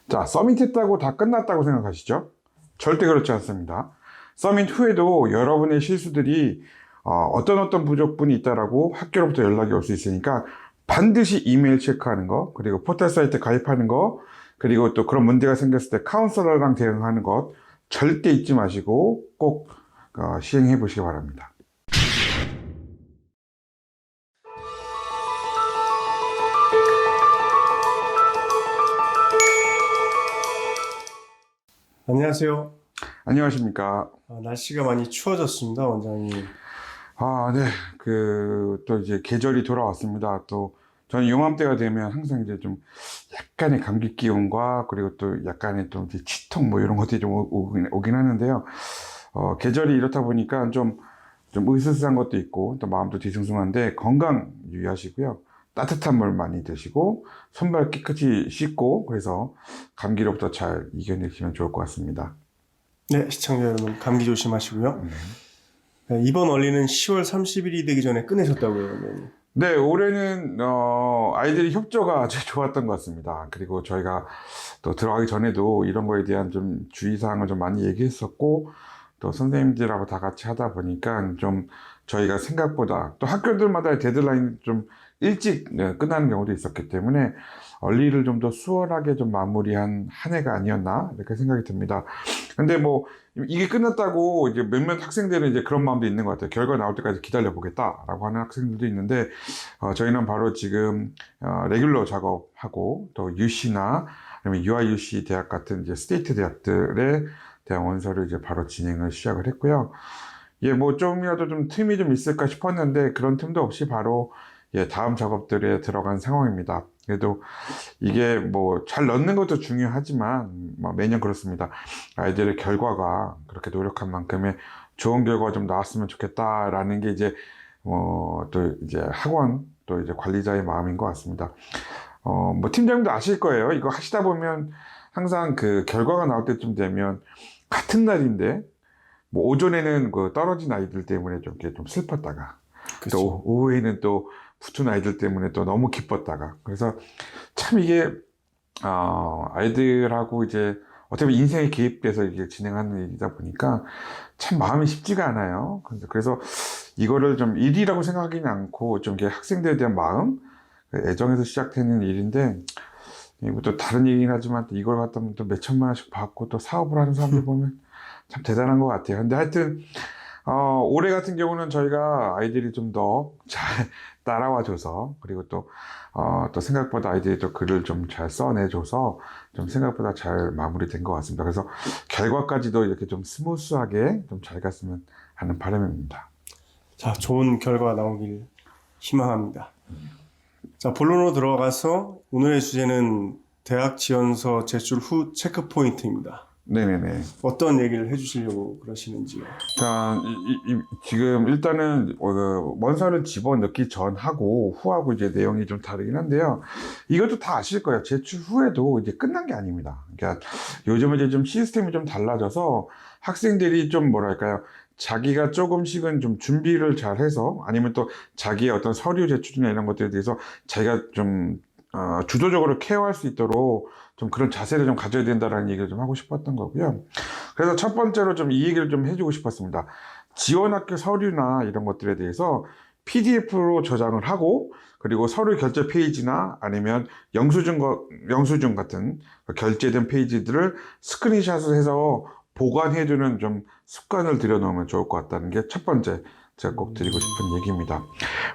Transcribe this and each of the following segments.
자, 서밋 했다고 다 끝났다고 생각하시죠? 절대 그렇지 않습니다. 서밋 후에도 여러분의 실수들이 어떤 부족분이 있다라고 학교로부터 연락이 올 수 있으니까 반드시 이메일 체크하는 거, 그리고 포털 사이트 가입하는 거, 그리고 또 그런 문제가 생겼을 때 카운sel러랑 대응하는 것 절대 잊지 마시고 꼭 시행해 보시기 바랍니다. 안녕하세요. 안녕하십니까. 날씨가 많이 추워졌습니다, 원장님. 네. 또 이제 계절이 돌아왔습니다. 또 저는 요맘때가 되면 항상 이제 좀 약간의 감기 기운과 그리고 또 약간의 좀 이제 치통 뭐 이런 것들이 좀 오긴 하는데요. 계절이 이렇다 보니까 좀 으스스한 것도 있고 또 마음도 뒤숭숭한데 건강 유의하시고요. 따뜻한 물 많이 드시고 손발 깨끗이 씻고 그래서 감기로부터 잘 이겨내시면 좋을 것 같습니다. 네, 시청자 여러분, 감기 조심하시고요. 네, 이번 원리는 10월 30일이 되기 전에 끝내셨다고요, 원장님. 네, 올해는 아이들이 협조가 아주 좋았던 것 같습니다. 그리고 저희가 또 들어가기 전에도 이런 거에 대한 좀 주의사항을 좀 많이 얘기했었고 또 선생님들하고 다 같이 하다 보니까 좀 저희가 생각보다 또 학교들마다 데드라인 좀 일찍 끝나는 경우도 있었기 때문에 얼리를 좀 더 수월하게 좀 마무리한 한 해가 아니었나 이렇게 생각이 듭니다. 근데 뭐 이게 끝났다고 이제 몇몇 학생들은 이제 그런 마음도 있는 것 같아요. 결과 나올 때까지 기다려 보겠다라고 하는 학생들도 있는데 저희는 바로 지금 레귤러 작업하고 또 UC나 아니면 UIUC 대학 같은 이제 스테이트 대학들의 대학 원서를 이제 바로 진행을 시작을 했고요. 예, 뭐 좀이라도 좀 틈이 좀 있을까 싶었는데 그런 틈도 없이 바로 다음 작업들에 들어간 상황입니다. 그래도 이게 뭐 잘 넣는 것도 중요하지만 뭐 매년 그렇습니다. 아이들의 결과가 그렇게 노력한 만큼의 좋은 결과가 좀 나왔으면 좋겠다라는 게 이제 또 이제 학원 또 이제 관리자의 마음인 것 같습니다. 뭐 팀장님도 아실 거예요. 이거 하시다 보면 항상 그 결과가 나올 때쯤 되면 같은 날인데 뭐 오전에는 그 떨어진 아이들 때문에 좀 이렇게 좀 슬펐다가 그쵸. 또 오후에는 또 붙은 아이들 때문에 또 너무 기뻤다가 그래서 참 이게 아이들하고 이제 어떻게 보면 인생에 개입돼서 이게 진행하는 일이다 보니까 참 마음이 쉽지가 않아요. 그래서 이거를 좀 일이라고 생각하기는 않고 좀 이렇게 학생들에 대한 마음, 애정에서 시작되는 일인데 이것도 다른 얘기긴 하지만 또 이걸 갖다 또 몇천만 원씩 받고 또 사업을 하는 사람들 보면 참 대단한 것 같아요. 근데 하여튼 올해 같은 경우는 저희가 아이들이 좀 더 잘 따라와줘서, 그리고 또 생각보다 아이들이 또 글을 좀 잘 써내줘서 좀 생각보다 잘 마무리된 것 같습니다. 그래서 결과까지도 이렇게 좀 스무스하게 좀 잘 갔으면 하는 바람입니다. 자, 좋은 결과 나오길 희망합니다. 자, 본론으로 들어가서 오늘의 주제는 대학 지원서 제출 후 체크 포인트입니다. 네네네. 어떤 얘기를 해주시려고 그러시는지요? 자, 지금 일단은 원서를 집어넣기 전하고 후하고 이제 내용이 좀 다르긴 한데요. 이것도 다 아실 거예요. 제출 후에도 이제 끝난 게 아닙니다. 그러니까 요즘은 이제 좀 시스템이 좀 달라져서 학생들이 좀 뭐랄까요. 자기가 조금씩은 좀 준비를 잘 해서 아니면 또 자기의 어떤 서류 제출이나 이런 것들에 대해서 자기가 좀 주도적으로 케어할 수 있도록 좀 그런 자세를 좀 가져야 된다라는 얘기를 좀 하고 싶었던 거고요. 그래서 첫 번째로 좀 이 얘기를 좀 해주고 싶었습니다. 지원학교 서류나 이런 것들에 대해서 PDF로 저장을 하고 그리고 서류 결제 페이지나 아니면 영수증 같은 결제된 페이지들을 스크린샷을 해서 보관해두는 좀 습관을 들여놓으면 좋을 것 같다는 게 첫 번째 제가 꼭 드리고 싶은 얘기입니다.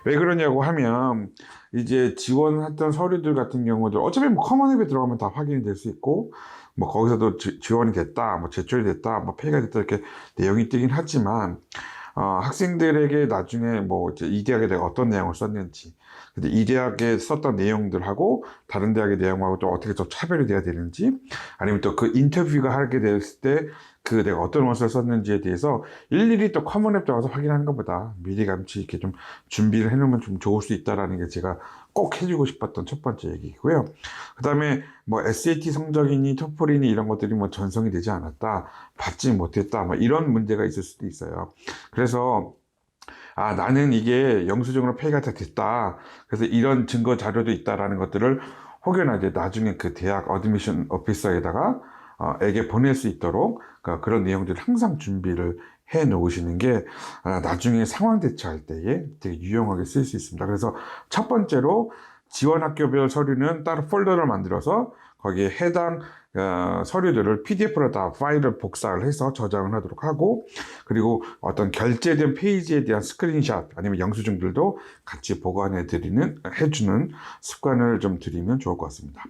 왜 그러냐고 하면 이제 지원했던 서류들 같은 경우들 어차피 뭐 커먼앱에 들어가면 다 확인이 될 수 있고 뭐 거기서도 지원이 됐다, 뭐 제출이 됐다, 뭐 폐기가 됐다 이렇게 내용이 뜨긴 하지만 학생들에게 나중에 뭐 이제 이 대학에 내가 어떤 내용을 썼는지, 근데 이 대학에 썼던 내용들하고 다른 대학의 내용하고 또 어떻게 좀 차별이 돼야 되는지, 아니면 또 그 인터뷰가 하게 됐을 때 그 내가 어떤 원서를 썼는지에 대해서 일일이 또 커먼앱 들어가서 확인하는 것보다 미리감치 이렇게 좀 준비를 해놓으면 좀 좋을 수 있다라는 게 제가 꼭 해주고 싶었던 첫 번째 얘기고요. 그 다음에 뭐 SAT 성적이니 토플이니 이런 것들이 뭐 전송이 되지 않았다, 받지 못했다, 뭐 이런 문제가 있을 수도 있어요. 그래서 나는 이게 영수증으로 폐기가 다 됐다, 그래서 이런 증거 자료도 있다라는 것들을 혹여나 이제 나중에 그 대학 어드미션 오피서에다가 에게 보낼 수 있도록 그런 내용들을 항상 준비를 해 놓으시는 게 나중에 상황 대처할 때에 되게 유용하게 쓸 수 있습니다. 그래서 첫 번째로 지원 학교별 서류는 따로 폴더를 만들어서 거기에 해당 서류들을 PDF로 다 파일을 복사를 해서 저장을 하도록 하고, 그리고 어떤 결제된 페이지에 대한 스크린샷 아니면 영수증들도 같이 보관해 해주는 습관을 좀 들이면 좋을 것 같습니다.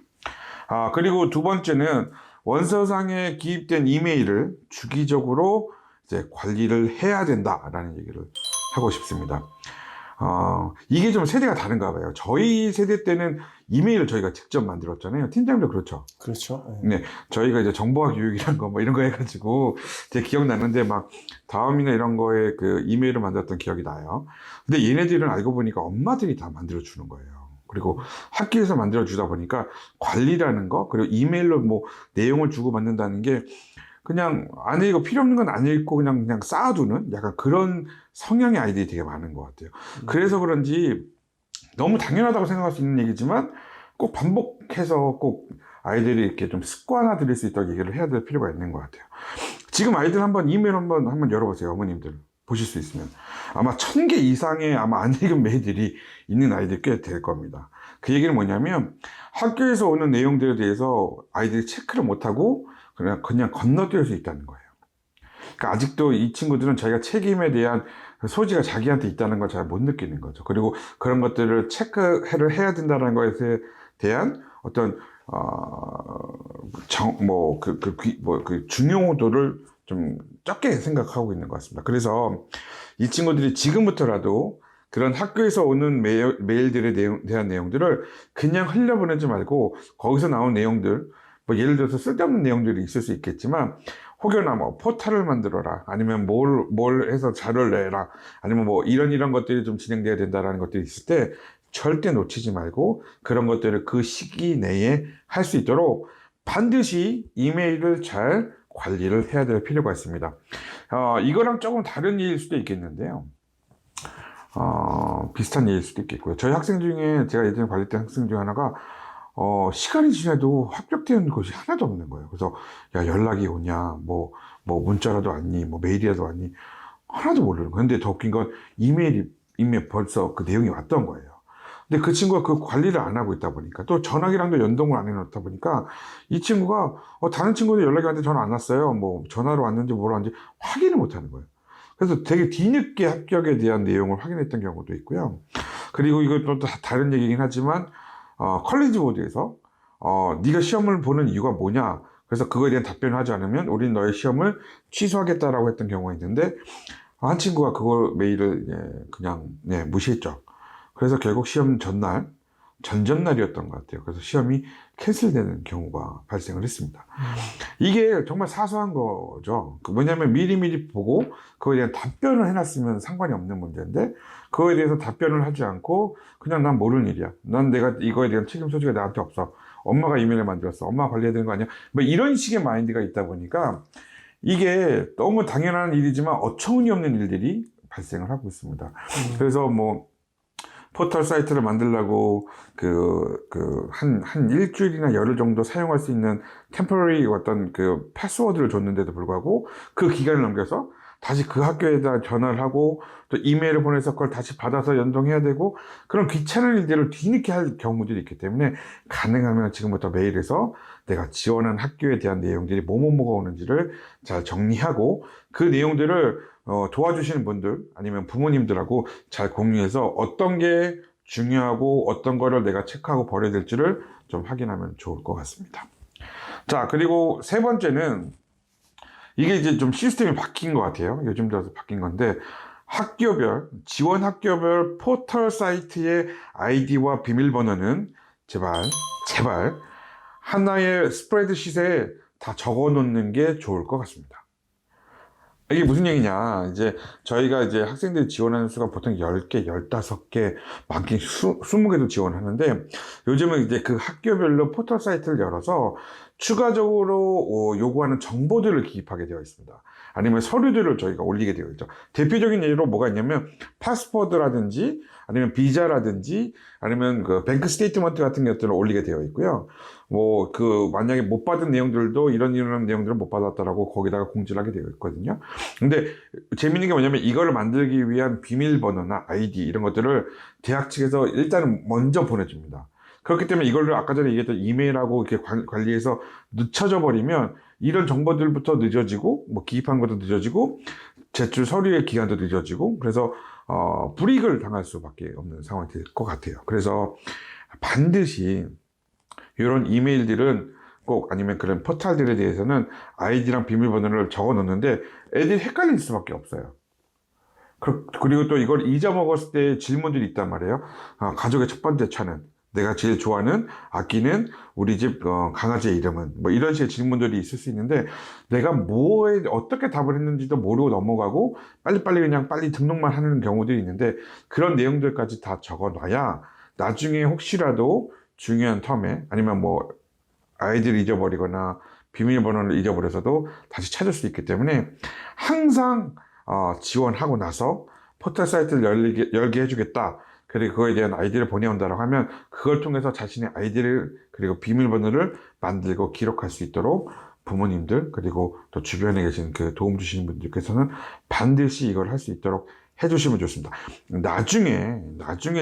그리고 두 번째는 원서상에 기입된 이메일을 주기적으로 이제 관리를 해야 된다라는 얘기를 하고 싶습니다. 이게 좀 세대가 다른가 봐요. 저희 세대 때는 이메일을 저희가 직접 만들었잖아요. 팀장도 그렇죠. 그렇죠. 네, 저희가 이제 정보화 교육이란 거 뭐 이런 거 해가지고 제 기억나는데 막 다음이나 이런 거에 그 이메일을 만들었던 기억이 나요. 근데 얘네들은 알고 보니까 엄마들이 다 만들어주는 거예요. 그리고 학교에서 만들어주다 보니까 관리라는 거, 그리고 이메일로 뭐 내용을 주고받는다는 게 그냥 안 읽고 필요 없는 건 안 읽고 그냥 쌓아두는 약간 그런 성향의 아이들이 되게 많은 것 같아요. 그래서 그런지 너무 당연하다고 생각할 수 있는 얘기지만 꼭 반복해서 꼭 아이들이 이렇게 좀 습관화 들일 수 있도록 얘기를 해야 될 필요가 있는 것 같아요. 지금 아이들 한번 이메일 한번 열어보세요. 어머님들 보실 수 있으면 아마 1000개 이상의 아마 안 읽은 메일들이 있는 아이들 꽤 될 겁니다. 그 얘기는 뭐냐면 학교에서 오는 내용들에 대해서 아이들이 체크를 못하고 그냥 건너뛸 수 있다는 거예요. 그러니까 아직도 이 친구들은 자기가 책임에 대한 소지가 자기한테 있다는 걸 잘 못 느끼는 거죠. 그리고 그런 것들을 체크를 해야 된다는 것에 대한 어떤 중요도를 좀 적게 생각하고 있는 것 같습니다. 그래서 이 친구들이 지금부터라도 그런 학교에서 오는 메일들에 대한 내용들을 그냥 흘려보내지 말고 거기서 나온 내용들, 뭐 예를 들어서 쓸데없는 내용들이 있을 수 있겠지만 혹여나 뭐 포탈을 만들어라, 아니면 뭘 해서 자료를 내라, 아니면 뭐 이런 것들이 좀 진행돼야 된다라는 것들이 있을 때 절대 놓치지 말고 그런 것들을 그 시기 내에 할 수 있도록 반드시 이메일을 잘 관리를 해야 될 필요가 있습니다. 이거랑 조금 다른 일일 수도 있겠는데요. 비슷한 일일 수도 있겠고요. 저희 학생 중에 제가 예전에 관리했던 학생 중에 하나가 시간이 지나도 합격된 것이 하나도 없는 거예요. 그래서 야, 연락이 오냐, 뭐 문자라도 왔니, 뭐 메일이라도 왔니, 하나도 모르는 거예요. 근데 더 웃긴 건 이메일 벌써 그 내용이 왔던 거예요. 근데 그 친구가 그 관리를 안 하고 있다 보니까, 또 전화기랑도 연동을 안 해놓다 보니까 이 친구가 다른 친구들 연락이 왔는데 전화 안 왔어요. 뭐 전화로 왔는지 뭐로 왔는지 확인을 못 하는 거예요. 그래서 되게 뒤늦게 합격에 대한 내용을 확인했던 경우도 있고요. 그리고 이것도 다른 얘기긴 하지만 컬리지 보드에서 네가 시험을 보는 이유가 뭐냐, 그래서 그거에 대한 답변을 하지 않으면 우린 너의 시험을 취소하겠다라고 했던 경우가 있는데, 한 친구가 그걸 메일을 그냥 무시했죠. 그래서 결국 시험 전전날이었던 것 같아요. 그래서 시험이 캔슬되는 경우가 발생을 했습니다. 이게 정말 사소한 거죠. 뭐냐면 미리미리 보고 그거에 대한 답변을 해놨으면 상관이 없는 문제인데, 그거에 대해서 답변을 하지 않고 그냥 난 모르는 일이야, 난 내가 이거에 대한 책임 소지가 나한테 없어, 엄마가 이메일을 만들었어, 엄마가 관리해야 되는 거 아니야, 뭐 이런 식의 마인드가 있다 보니까 이게 너무 당연한 일이지만 어처구니 없는 일들이 발생을 하고 있습니다. 그래서 뭐 포털 사이트를 만들려고 한 일주일이나 열흘 정도 사용할 수 있는 템포러리 어떤 그 패스워드를 줬는데도 불구하고 그 기간을 넘겨서 다시 그 학교에다 전화를 하고 또 이메일을 보내서 그걸 다시 받아서 연동해야 되고, 그런 귀찮은 일들을 뒤늦게 할 경우들이 있기 때문에 가능하면 지금부터 메일에서 내가 지원한 학교에 대한 내용들이 뭐가 오는지를 잘 정리하고 그 내용들을 도와주시는 분들 아니면 부모님들하고 잘 공유해서 어떤 게 중요하고 어떤 거를 내가 체크하고 버려야 될지를 좀 확인하면 좋을 것 같습니다. 자, 그리고 세 번째는 이게 이제 좀 시스템이 바뀐 것 같아요. 요즘 들어서 바뀐 건데, 지원 학교별 포털 사이트의 아이디와 비밀번호는 제발 하나의 스프레드시트에 다 적어 놓는 게 좋을 것 같습니다. 이게 무슨 얘기냐. 이제 저희가 이제 학생들이 지원하는 수가 보통 10개, 15개, 많게 20개도 지원하는데 요즘은 이제 그 학교별로 포털 사이트를 열어서 추가적으로 요구하는 정보들을 기입하게 되어 있습니다. 아니면 서류들을 저희가 올리게 되어 있죠. 대표적인 예로 뭐가 있냐면 파스포드라든지 아니면 비자라든지 아니면 그 뱅크 스테이트먼트 같은 것들을 올리게 되어 있고요. 뭐 그 만약에 못 받은 내용들도 이런 내용들을 못 받았다라고 거기다가 공지를 하게 되어 있거든요. 근데 재밌는 게 뭐냐면 이거를 만들기 위한 비밀번호나 아이디 이런 것들을 대학 측에서 일단은 먼저 보내줍니다. 그렇기 때문에 이걸 아까 전에 얘기했던 이메일하고 이렇게 관리해서 늦춰져 버리면 이런 정보들부터 늦어지고 뭐 기입한 것도 늦어지고 제출 서류의 기간도 늦어지고 그래서 불이익을 당할 수밖에 없는 상황이 될 것 같아요. 그래서 반드시 이런 이메일들은 꼭 아니면 그런 포털들에 대해서는 아이디랑 비밀번호를 적어 놓는데 애들이 헷갈릴 수밖에 없어요. 그리고 또 이걸 잊어먹었을 때 질문들이 있단 말이에요. 가족의 첫 번째 차는, 내가 제일 좋아하는 악기는, 우리 집 강아지의 이름은, 뭐 이런 식의 질문들이 있을 수 있는데 내가 뭐에 어떻게 답을 했는지도 모르고 넘어가고 빨리빨리 그냥 빨리 등록만 하는 경우들이 있는데 그런 내용들까지 다 적어 놔야 나중에 혹시라도 중요한 텀에 아니면 뭐 아이디를 잊어버리거나 비밀번호를 잊어버려서도 다시 찾을 수 있기 때문에 항상 지원하고 나서 포털 사이트를 열게 해주겠다. 그리고 그거에 대한 아이디를 보내온다고 하면 그걸 통해서 자신의 아이디를 그리고 비밀번호를 만들고 기록할 수 있도록 부모님들 그리고 또 주변에 계신 그 도움 주시는 분들께서는 반드시 이걸 할 수 있도록 해주시면 좋습니다. 나중에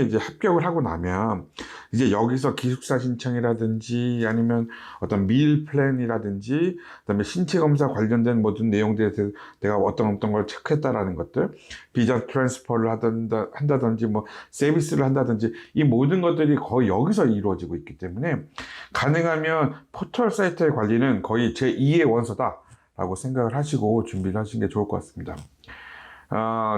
이제 합격을 하고 나면 이제 여기서 기숙사 신청이라든지 아니면 어떤 밀 플랜이라든지 그다음에 신체 검사 관련된 모든 내용들에 대해서 내가 어떤 걸 체크했다라는 것들, 비자 트랜스퍼를 한다든지 뭐 서비스를 한다든지 이 모든 것들이 거의 여기서 이루어지고 있기 때문에 가능하면 포털 사이트의 관리는 거의 제2의 원서다라고 생각을 하시고 준비를 하시는 게 좋을 것 같습니다.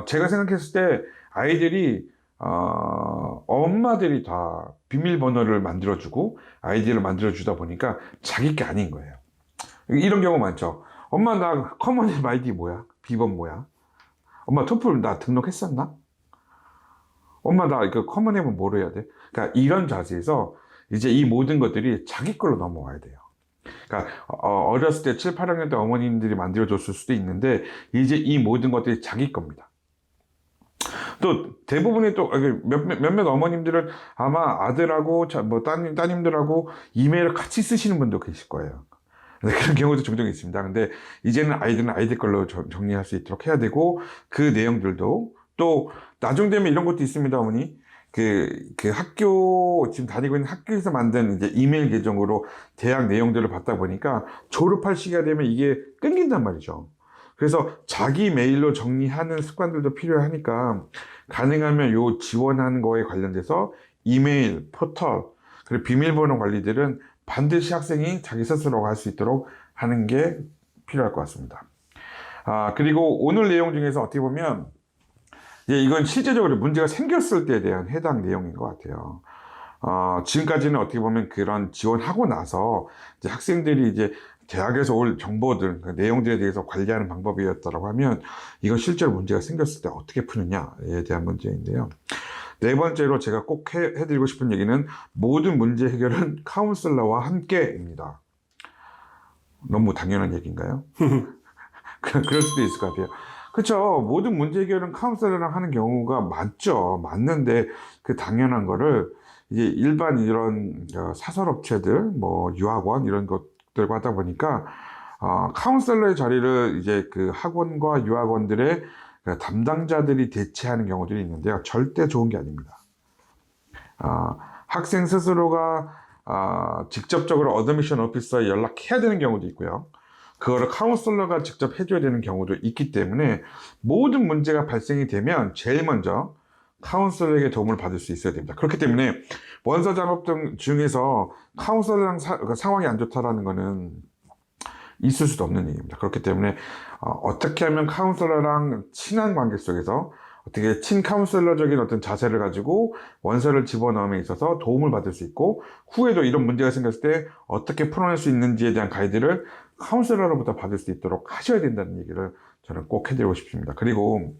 제가 생각했을 때 아이들이 엄마들이 다 비밀번호를 만들어주고 아이디를 만들어주다 보니까 자기 게 아닌 거예요. 이런 경우 많죠. 엄마 나 커먼앱 아이디 뭐야? 비번 뭐야? 엄마 토플 나 등록했었나? 엄마 나 그 커먼앱은 뭐로 해야 돼? 그러니까 이런 자세에서 이제 이 모든 것들이 자기 걸로 넘어와야 돼요. 그러니까 어렸을 때 7, 8학년 때 어머님들이 만들어줬을 수도 있는데 이제 이 모든 것들이 자기 겁니다. 또 대부분의 또 몇몇 어머님들은 아마 아들하고 뭐 따님들하고 이메일을 같이 쓰시는 분도 계실 거예요. 그런 경우도 종종 있습니다. 근데 이제는 아이들은 아이들 걸로 정리할 수 있도록 해야 되고 그 내용들도 또 나중 되면 이런 것도 있습니다, 어머니. 그 학교, 지금 다니고 있는 학교에서 만든 이제 이메일 계정으로 대학 내용들을 받다 보니까 졸업할 시기가 되면 이게 끊긴단 말이죠. 그래서 자기 메일로 정리하는 습관들도 필요하니까 가능하면 요 지원하는 거에 관련돼서 이메일, 포털, 그리고 비밀번호 관리들은 반드시 학생이 자기 스스로 할 수 있도록 하는 게 필요할 것 같습니다. 그리고 오늘 내용 중에서 어떻게 보면 이건 실제적으로 문제가 생겼을 때에 대한 해당 내용인 것 같아요. 지금까지는 어떻게 보면 그런 지원하고 나서 이제 학생들이 이제 대학에서 올 정보들, 그 내용들에 대해서 관리하는 방법이었다고 하면 이건 실제로 문제가 생겼을 때 어떻게 푸느냐에 대한 문제인데요. 네 번째로 제가 꼭 해드리고 싶은 얘기는 모든 문제 해결은 카운슬러와 함께입니다. 너무 당연한 얘기인가요? 그럴 수도 있을 것 같아요. 그렇죠. 모든 문제 해결은 카운슬러랑 하는 경우가 맞죠. 맞는데 그 당연한 거를 이제 일반 이런 사설업체들, 뭐 유학원 이런 것들과 하다 보니까 카운슬러의 자리를 이제 그 학원과 유학원들의 담당자들이 대체하는 경우들이 있는데요. 절대 좋은 게 아닙니다. 학생 스스로가 직접적으로 어드미션 오피서에 연락해야 되는 경우도 있고요. 그거를 카운슬러가 직접 해줘야 되는 경우도 있기 때문에 모든 문제가 발생이 되면 제일 먼저 카운슬러에게 도움을 받을 수 있어야 됩니다. 그렇기 때문에 원서 작업 중에서 카운슬러랑 상황이 안 좋다라는 거는 있을 수도 없는 얘기입니다. 그렇기 때문에 어떻게 하면 카운슬러랑 친한 관계 속에서 어떻게 친카운슬러적인 어떤 자세를 가지고 원서를 집어넣음에 있어서 도움을 받을 수 있고 후에도 이런 문제가 생겼을 때 어떻게 풀어낼 수 있는지에 대한 가이드를 카운슬러로부터 받을 수 있도록 하셔야 된다는 얘기를 저는 꼭 해드리고 싶습니다. 그리고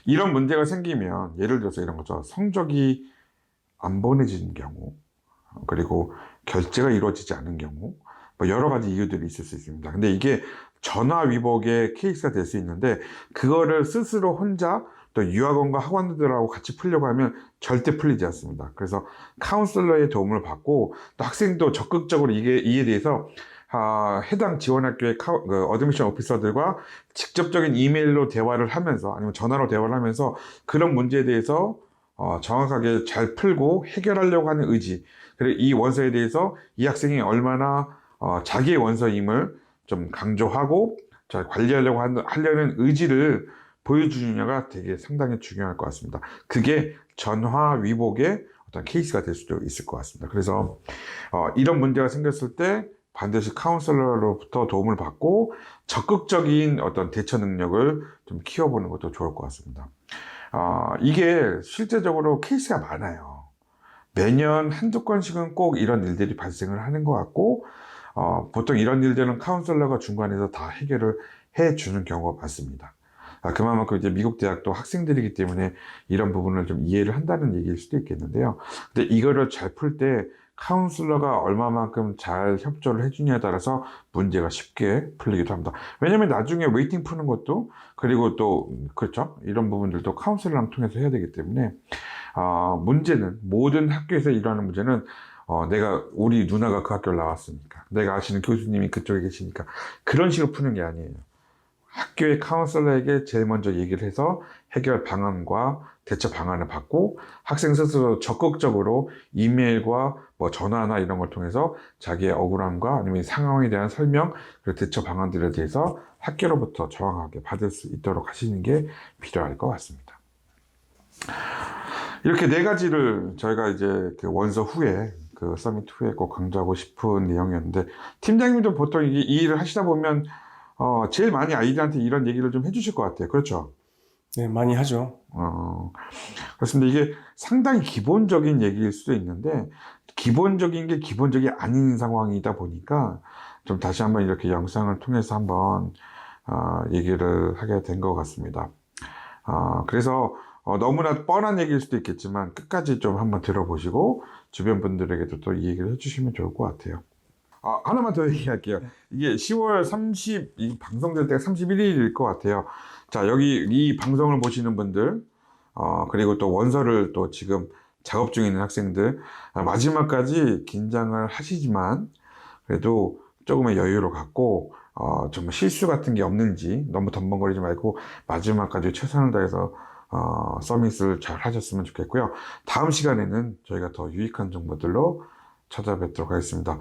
이런 문제가 생기면 예를 들어서 이런 거죠. 성적이 안 보내지는 경우, 그리고 결제가 이루어지지 않은 경우, 뭐 여러 가지 이유들이 있을 수 있습니다. 근데 이게 전화 위복의 케이스가 될 수 있는데 그거를 스스로 혼자 또 유학원과 학원들하고 같이 풀려고 하면 절대 풀리지 않습니다. 그래서 카운슬러의 도움을 받고 또 학생도 적극적으로 이에 대해서 해당 지원학교의 어드미션 오피서들과 직접적인 이메일로 대화를 하면서 아니면 전화로 대화를 하면서 그런 문제에 대해서 정확하게 잘 풀고 해결하려고 하는 의지, 그리고 이 원서에 대해서 이 학생이 얼마나 자기의 원서임을 좀 강조하고 잘 관리하려고 하려는 의지를 보여주느냐가 되게 상당히 중요할 것 같습니다. 그게 전화 위복의 어떤 케이스가 될 수도 있을 것 같습니다. 그래서 이런 문제가 생겼을 때 반드시 카운슬러로부터 도움을 받고 적극적인 어떤 대처 능력을 좀 키워보는 것도 좋을 것 같습니다. 이게 실제적으로 케이스가 많아요. 매년 한두 건씩은 꼭 이런 일들이 발생을 하는 것 같고, 보통 이런 일들은 카운슬러가 중간에서 다 해결을 해주는 경우가 많습니다. 그만큼 이제 미국 대학도 학생들이기 때문에 이런 부분을 좀 이해를 한다는 얘기일 수도 있겠는데요. 근데 이거를 잘 풀 때 카운슬러가 얼마만큼 잘 협조를 해주냐에 따라서 문제가 쉽게 풀리기도 합니다. 왜냐면 나중에 웨이팅 푸는 것도, 그리고 또 그렇죠, 이런 부분들도 카운슬러랑 통해서 해야 되기 때문에 문제는, 모든 학교에서 일어나는 문제는 우리 누나가 그 학교를 나왔으니까, 내가 아시는 교수님이 그쪽에 계시니까, 그런 식으로 푸는 게 아니에요. 학교의 카운슬러에게 제일 먼저 얘기를 해서 해결 방안과 대처 방안을 받고, 학생 스스로 적극적으로 이메일과 뭐 전화나 이런 걸 통해서 자기의 억울함과 아니면 상황에 대한 설명, 그리고 대처 방안들에 대해서 학교로부터 정확하게 받을 수 있도록 하시는 게 필요할 것 같습니다. 이렇게 네 가지를 저희가 이제 그 원서 후에, 그 서밋 후에 꼭 강조하고 싶은 내용이었는데, 팀장님도 보통 이 일을 하시다 보면 제일 많이 아이들한테 이런 얘기를 좀 해주실 것 같아요. 그렇죠? 네, 많이 하죠. 그렇습니다. 이게 상당히 기본적인 얘기일 수도 있는데, 기본적인 게 기본적이 아닌 상황이다 보니까, 좀 다시 한번 이렇게 영상을 통해서 한번, 얘기를 하게 된 것 같습니다. 그래서, 너무나 뻔한 얘기일 수도 있겠지만, 끝까지 좀 한번 들어보시고, 주변 분들에게도 또 이 얘기를 해주시면 좋을 것 같아요. 하나만 더 얘기할게요. 이게 10월 30, 이 방송될 때가 31일일 것 같아요. 자, 여기 이 방송을 보시는 분들, 그리고 또 원서를 또 지금 작업 중에 있는 학생들, 마지막까지 긴장을 하시지만, 그래도 조금의 여유를 갖고, 정말 실수 같은 게 없는지 너무 덤벙거리지 말고, 마지막까지 최선을 다해서, 서밋을 잘 하셨으면 좋겠고요. 다음 시간에는 저희가 더 유익한 정보들로 찾아뵙도록 하겠습니다.